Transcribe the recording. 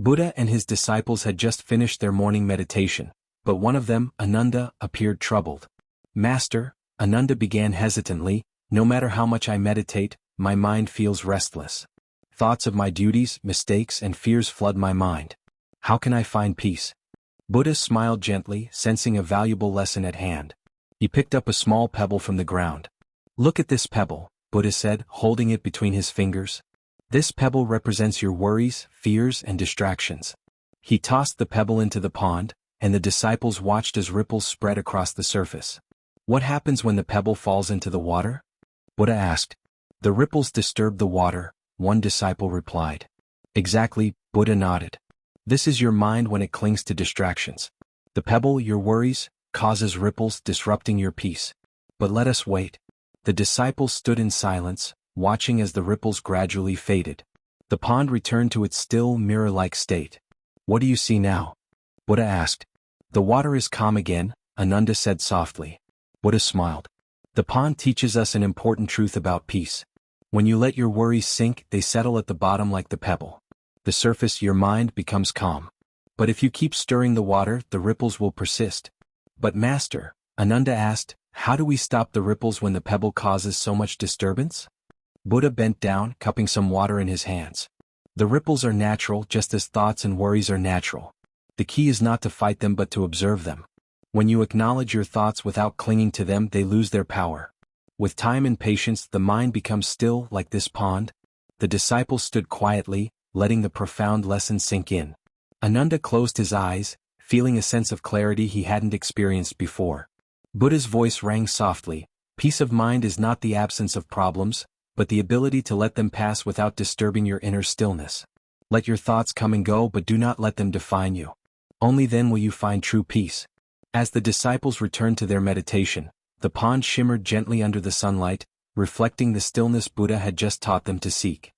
Buddha and his disciples had just finished their morning meditation, but one of them, Ananda, appeared troubled. Master, Ananda began hesitantly, no matter how much I meditate, my mind feels restless. Thoughts of my duties, mistakes, and fears flood my mind. How can I find peace? Buddha smiled gently, sensing a valuable lesson at hand. He picked up a small pebble from the ground. Look at this pebble, Buddha said, holding it between his fingers. This pebble represents your worries, fears, and distractions. He tossed the pebble into the pond, and the disciples watched as ripples spread across the surface. What happens when the pebble falls into the water? Buddha asked. The ripples disturb the water, one disciple replied. Exactly, Buddha nodded. This is your mind when it clings to distractions. The pebble, your worries, causes ripples disrupting your peace. But let us wait. The disciples stood in silence, watching as the ripples gradually faded. The pond returned to its still, mirror-like state. What do you see now? Buddha asked. The water is calm again, Ananda said softly. Buddha smiled. The pond teaches us an important truth about peace. When you let your worries sink, they settle at the bottom like the pebble. The surface, your mind, becomes calm. But if you keep stirring the water, the ripples will persist. But Master, Ananda asked, how do we stop the ripples when the pebble causes so much disturbance? Buddha bent down, cupping some water in his hands. The ripples are natural just as thoughts and worries are natural. The key is not to fight them but to observe them. When you acknowledge your thoughts without clinging to them, they lose their power. With time and patience, the mind becomes still like this pond. The disciples stood quietly, letting the profound lesson sink in. Ananda closed his eyes, feeling a sense of clarity he hadn't experienced before. Buddha's voice rang softly. Peace of mind is not the absence of problems, but the ability to let them pass without disturbing your inner stillness. Let your thoughts come and go, but do not let them define you. Only then will you find true peace. As the disciples returned to their meditation, the pond shimmered gently under the sunlight, reflecting the stillness Buddha had just taught them to seek.